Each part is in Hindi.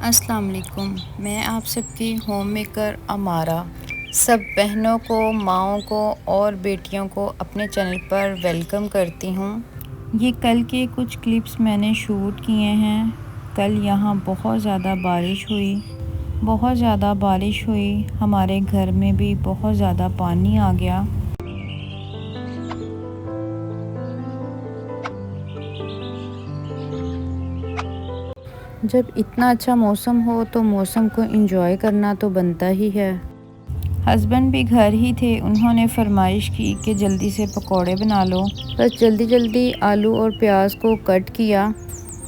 अस्सलाम वालेकुम। मैं आप सबकी होम मेकर अमारा सब बहनों को, माओं को और बेटियों को अपने चैनल पर वेलकम करती हूँ। ये कल के कुछ क्लिप्स मैंने शूट किए हैं। कल यहाँ बहुत ज़्यादा बारिश हुई, हमारे घर में भी बहुत ज़्यादा पानी आ गया। जब इतना अच्छा मौसम हो तो मौसम को एंजॉय करना तो बनता ही है। हस्बैंड भी घर ही थे, उन्होंने फरमाइश की कि जल्दी से पकोड़े बना लो। बस जल्दी आलू और प्याज को कट किया।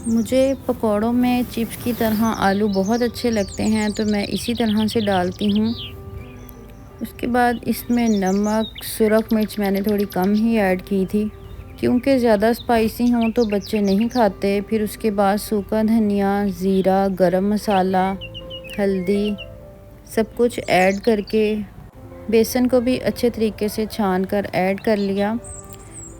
मुझे पकोड़ों में चिप्स की तरह आलू बहुत अच्छे लगते हैं, तो मैं इसी तरह से डालती हूँ। उसके बाद इसमें नमक, सुरख मिर्च मैंने थोड़ी कम ही ऐड की थी क्योंकि ज़्यादा स्पाइसी हों तो बच्चे नहीं खाते। फिर उसके बाद सूखा धनिया, ज़ीरा, गरम मसाला, हल्दी सब कुछ ऐड करके बेसन को भी अच्छे तरीके से छान कर ऐड कर लिया।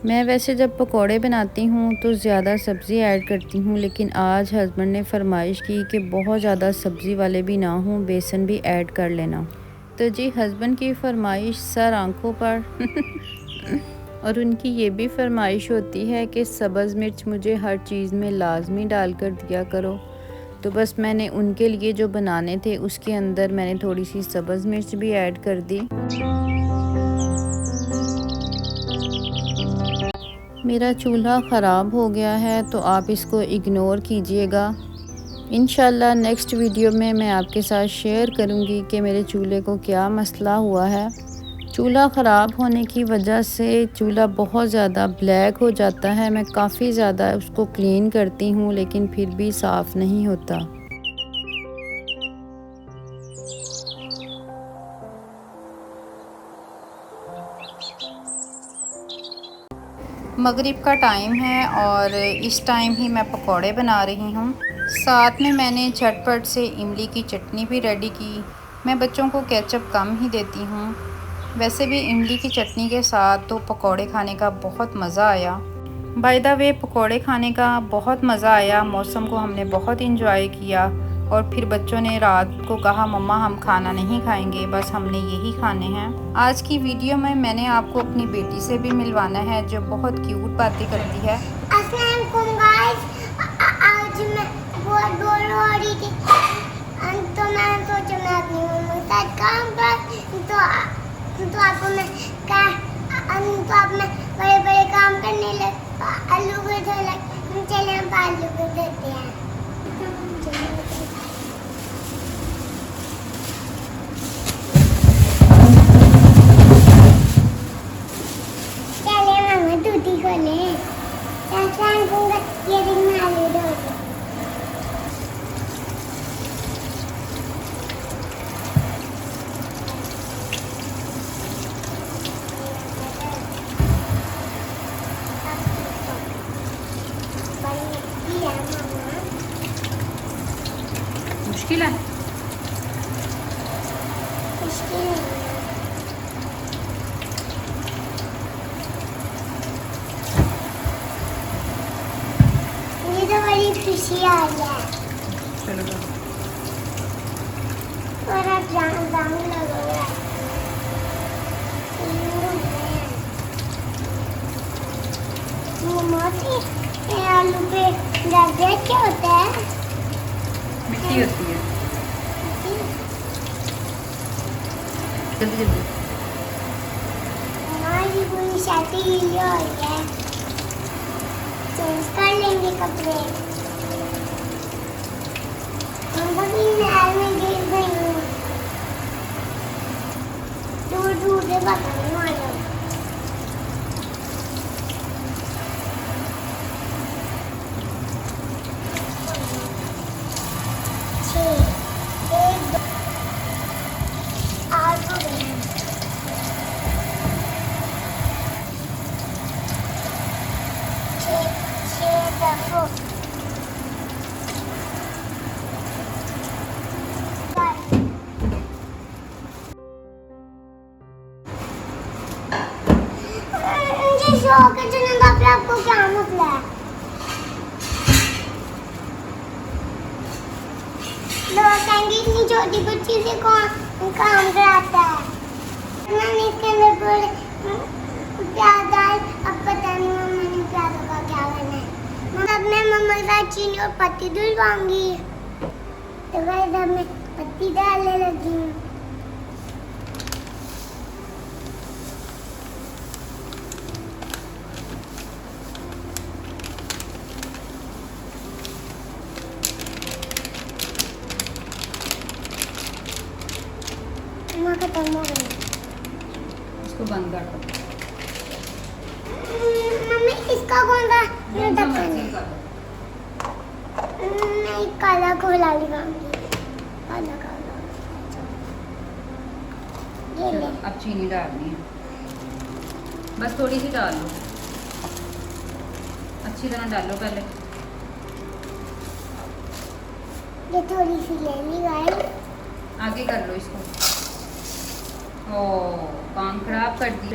मैं वैसे जब पकोड़े बनाती हूँ तो ज़्यादा सब्ज़ी ऐड करती हूँ, लेकिन आज हस्बैंड ने फरमाइश की कि बहुत ज़्यादा सब्ज़ी वाले भी ना हों, बेसन भी ऐड कर लेना। तो जी, हस्बैंड की फरमाइश सर आंखों पर और उनकी ये भी फरमाइश होती है कि सब्ज़ मिर्च मुझे हर चीज़ में लाजमी डाल कर दिया करो। तो बस मैंने उनके लिए जो बनाने थे उसके अंदर मैंने थोड़ी सी सब्ज़ मिर्च भी ऐड कर दी। मेरा चूल्हा ख़राब हो गया है तो आप इसको इग्नोर कीजिएगा। इंशाल्लाह नेक्स्ट वीडियो में मैं आपके साथ शेयर करूंगी कि मेरे चूल्हे को क्या मसला हुआ है। चूल्हा ख़राब होने की वजह से चूल्हा बहुत ज़्यादा ब्लैक हो जाता है। मैं काफ़ी ज़्यादा उसको क्लीन करती हूँ लेकिन फिर भी साफ़ नहीं होता। मगरिब का टाइम है और इस टाइम ही मैं पकोड़े बना रही हूँ। साथ में मैंने झटपट से इमली की चटनी भी रेडी की। मैं बच्चों को केचप कम ही देती हूँ। वैसे भी इमली की चटनी के साथ तो पकोड़े खाने का बहुत मज़ा आया। बाय द वे, पकोड़े खाने का बहुत मज़ा आया। मौसम को हमने बहुत इंजॉय किया और फिर बच्चों ने रात को कहा मम्मा हम खाना नहीं खाएंगे, बस हमने यही खाने हैं। आज की वीडियो में मैंने आपको अपनी बेटी से भी मिलवाना है जो बहुत क्यूट बातें करती है। अस्सलाम वालेकुम गाइस, आज मैं बहुत बोर हो रही थी तो मैंने सोचा मैं अपनी मम्मी के साथ काम कर तो आपको मैं तो आप मैं बड़े काम करने लग आलू को धोला। चले हम आलू को धोते हैं। चले मामा दूधी खोले। ये दिन आलू धोते। मुश्किल है। मुझे तो बड़ी खुशी आ गया चलो और अब दाम लगेगा। आलू पे दाग क्या होता है? मिट्टी होती है। जल्दी हमारी पूरी शादी गीली हो रही है, चेंज कर लेंगे कपड़े। हम भी नहर में गिर गई हूँ, दूर से पता नहीं मालूम। होके चलेगा फिर आपको क्या मसला है? लोग कहेंगे इतनी छोटी बच्ची से कौन काम कराता है? मैंने इसके अंदर थोड़े प्याज डाल, अब पता नहीं मम्मा ने प्याजों का क्या करना है। अब मैं मम्मा के साथ चीनी और पत्ती धुलवाऊंगी। तो गाइस अब मैं पत्ती डालने लगी हूँ। खत्म हो गई। इसको बंद कर दो। मम्मी इसका कौन सा ढक्कन है? मैं काला कोला लगाऊंगी। काला काला। ये ले। अब चीनी डालनी है, बस थोड़ी सी डाल लो, अच्छी तरह डालो पहले। ये थोड़ी सी ले ली गाइस। आगे कर लो इसको। ओ काम खराब कर दी।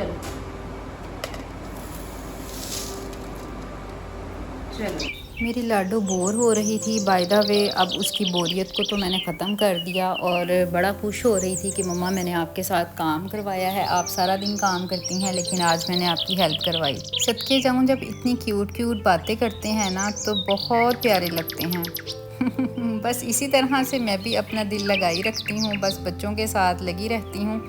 चलो मेरी लाडो बोर हो रही थी बाय द वे। अब उसकी बोरियत को तो मैंने ख़त्म कर दिया और बड़ा खुश हो रही थी कि मम्मा मैंने आपके साथ काम करवाया है। आप सारा दिन काम करती हैं लेकिन आज मैंने आपकी हेल्प करवाई। सदके जाऊँ, जब इतनी क्यूट क्यूट बातें करते हैं ना तो बहुत प्यारे लगते हैं। बस इसी तरह से मैं भी अपना दिल लगाई रखती हूँ, बस बच्चों के साथ लगी रहती हूँ।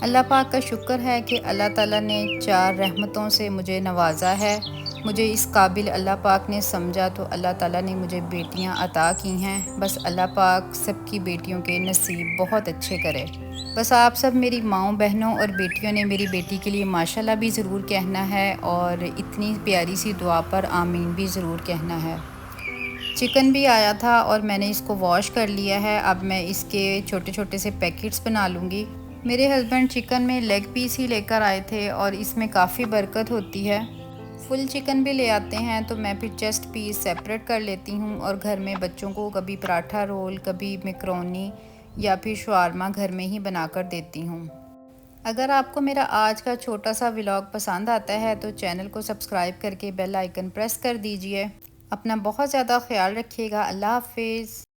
अल्लाह पाक का शुक्र है कि अल्लाह ताला ने 4 रहमतों से मुझे नवाजा है। मुझे इस काबिल अल्लाह पाक ने समझा तो अल्लाह ताला ने मुझे बेटियां अता की हैं। बस अल्लाह पाक सबकी बेटियों के नसीब बहुत अच्छे करे। बस आप सब मेरी माँओं बहनों और बेटियों ने मेरी बेटी के लिए माशाल्लाह भी ज़रूर कहना है और इतनी प्यारी सी दुआ पर आमीन भी ज़रूर कहना है। चिकन भी आया था और मैंने इसको वॉश कर लिया है। अब मैं इसके छोटे छोटे से पैकेट्स बना लूँगी। मेरे हस्बैंड चिकन में लेग पीस ही लेकर आए थे और इसमें काफ़ी बरकत होती है। फुल चिकन भी ले आते हैं तो मैं फिर चेस्ट पीस सेपरेट कर लेती हूँ और घर में बच्चों को कभी पराठा रोल, कभी मैक्रोनी या फिर शवारमा घर में ही बना कर देती हूँ। अगर आपको मेरा आज का छोटा सा व्लॉग पसंद आता है तो चैनल को सब्सक्राइब करके बेल आइकन प्रेस कर दीजिए। अपना बहुत ज़्यादा ख्याल रखिएगा। अल्लाह हाफिज़।